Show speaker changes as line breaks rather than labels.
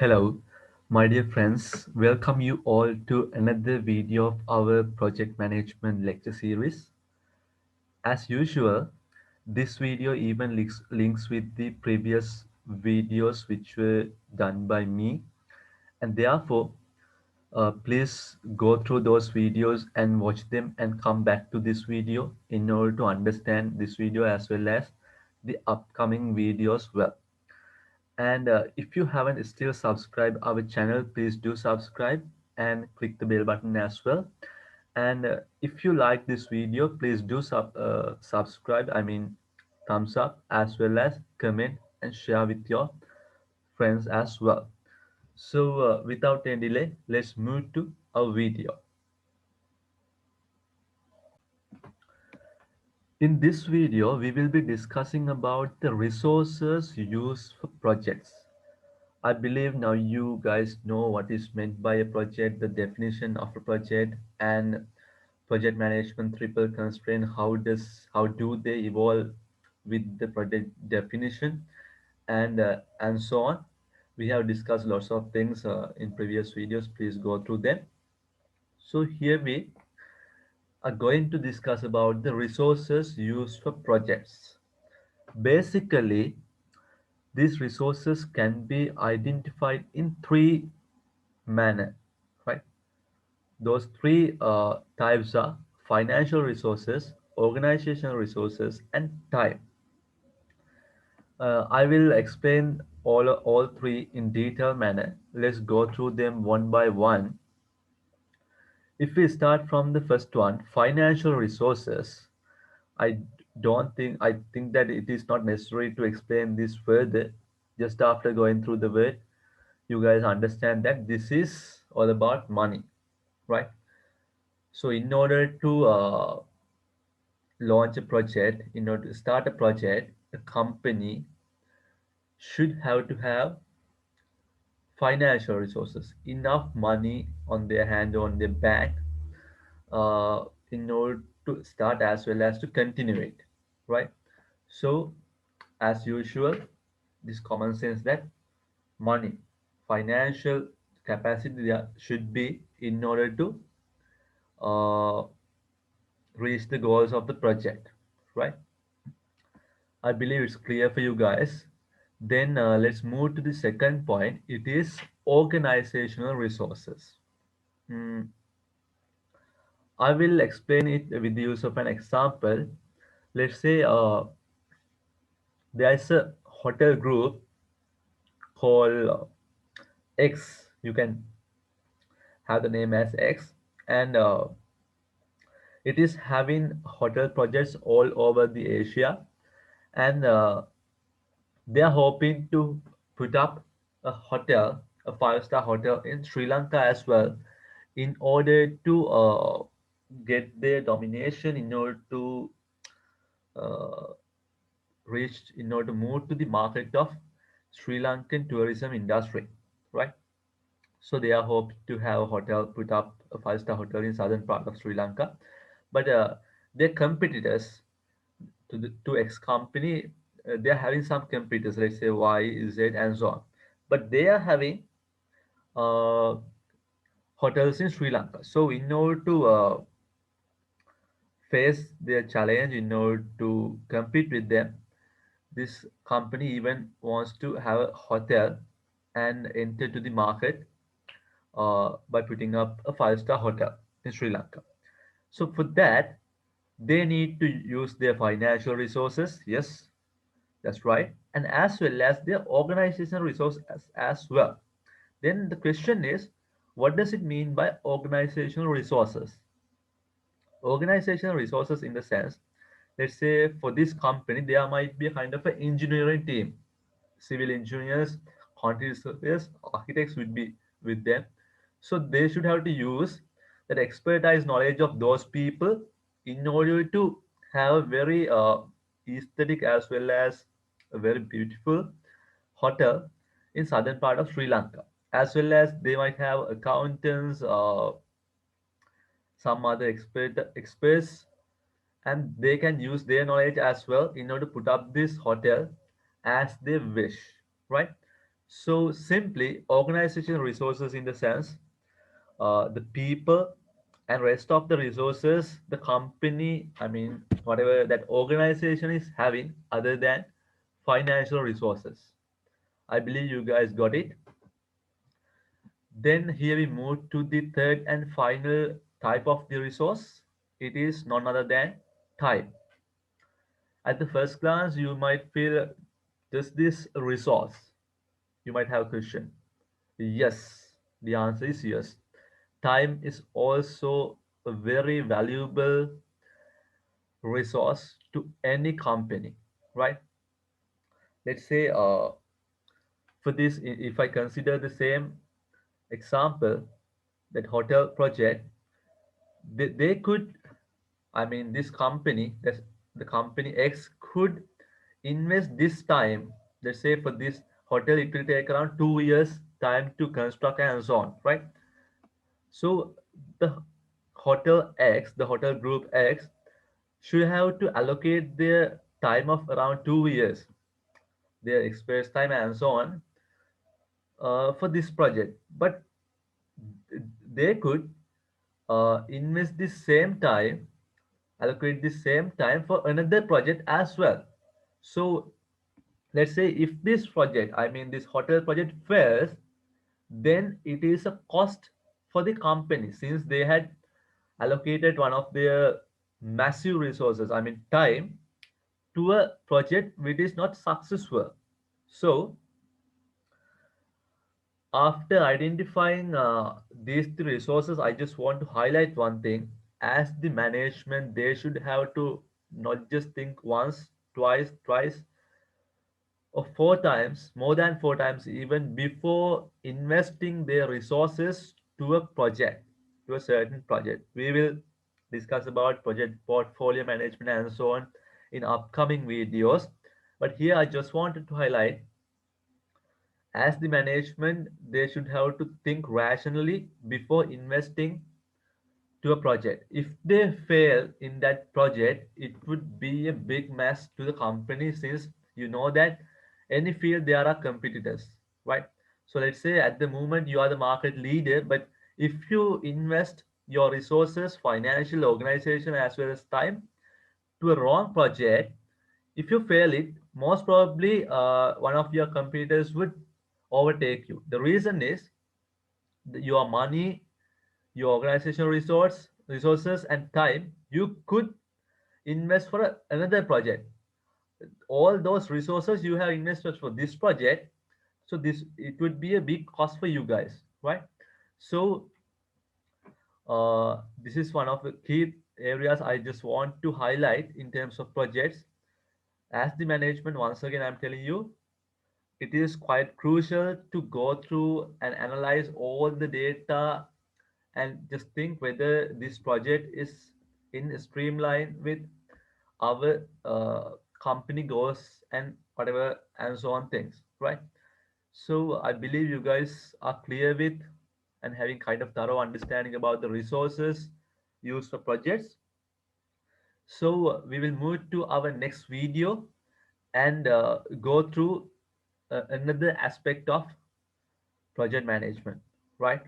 Hello, my dear friends. Welcome you all to another video of our project management lecture series. As usual, this video even links with the previous videos which were done by me, and therefore, please go through those videos and watch them and come back to this video in order to understand this video as well as the upcoming videos well. And if you haven't still subscribed our channel, please do subscribe and click the bell button as well. And if you like this video, please do subscribe. I mean, thumbs up as well as comment and share with your friends as well. So without any delay, let's move to our video. In this video, we will be discussing about the resources used for projects. I believe now you guys know what is meant by a project, the definition of a project, and project management triple constraint. How do they evolve with the project definition, and so on. We have discussed lots of things in previous videos. Please go through them. So here we are going to discuss about the resources used for projects. Basically, these resources can be identified in three manner, right? Those three types are financial resources, organizational resources, and time. I will explain all three in detailed manner. Let's go through them one by one. If we start from the first one, financial resources, I I think that it is not necessary to explain this further. Just after going through the word, you guys understand that this is all about money, right? So in order to launch a project, in order to start a project, a company should have to have financial resources, enough money on their hand, on their bank, in order to start as well as to continue it, right? So, as usual, this common sense that money, financial capacity should be in order to uh, reach the goals of the project, right? I believe it's clear for you guys. Then let's move to the second point. It is organizational resources. Hmm, I will explain it with the use of an example. Let's say there is a hotel group called X. You can have the name as X, and it is having hotel projects all over the Asia, and they are hoping to put up a hotel, a five-star hotel in Sri Lanka as well, in order to get their domination, in order to uh, reach, in order to move to the market of Sri Lankan tourism industry, right? So they are hoping to have a hotel, put up a five-star hotel in southern part of Sri Lanka, but their competitors to the to X company, they are having some competitors, let's say Y, Z, and so on. But they are having uh, hotels in Sri Lanka. So in order to face their challenge, in order to compete with them, this company even wants to have a hotel and enter to the market by putting up a five-star hotel in Sri Lanka. So for that, they need to use their financial resources. Yes, that's right. And as well as their organizational resources as well. Then the question is, what does it mean by organizational resources? Organizational resources in the sense, let's say for this company, there might be a kind of an engineering team, civil engineers, quantity surveyors, architects would be with them. So they should have to use that expertise knowledge of those people in order to have a very aesthetic as well as a very beautiful hotel in southern part of Sri Lanka. As well as they might have accountants, some other experts, and they can use their knowledge as well in order to put up this hotel as they wish, right? So simply, organization resources in the sense the people and rest of the resources the company, I mean, whatever that organization is having other than financial resources. I believe you guys got it. Then here we move to the third and final type of the resource. It is none other than time. At the first glance, you might feel, does this resource? You might have a question. Yes, the answer is yes. Time is also a very valuable resource to any company, right? Let's say for this, if I consider the same example, that hotel project, they could, I mean, this company, that's the company X could invest this time. Let's say for this hotel, it will take around 2 years time to construct and so on, right? So the hotel X, the hotel group X, should have to allocate their time of around 2 years, their express time and so on, for this project. But they could invest the same time, allocate the same time for another project as well. So let's say if this project, I mean this hotel project fails, then it is a cost for the company since they had allocated one of their massive resources, I mean time, to a project which is not successful. So after identifying these three resources, I just want to highlight one thing. As the management, they should have to not just think once, twice, or four times, more than four times, even before investing their resources to a project, to a certain project. We will discuss about project portfolio management and so on in upcoming videos. But here I just wanted to highlight, as the management, they should have to think rationally before investing to a project. If they fail in that project, it would be a big mess to the company since you know that any field there are competitors, right? So let's say at the moment you are the market leader, but if you invest your resources, financial, organization, as well as time to a wrong project, if you fail it, most probably one of your competitors would overtake you. The reason is your money, your organizational resources and time you could invest for another project. All those resources you have invested for this project, so this, it would be a big cost for you guys, right? So this is one of the key areas I just want to highlight in terms of projects. As the management, once again I'm telling you, it is quite crucial to go through and analyze all the data and just think whether this project is in streamline with our company goals and whatever and so on things, right? So I believe you guys are clear with and having kind of thorough understanding about the resources used for projects. So we will move to our next video and go through another aspect of project management, right?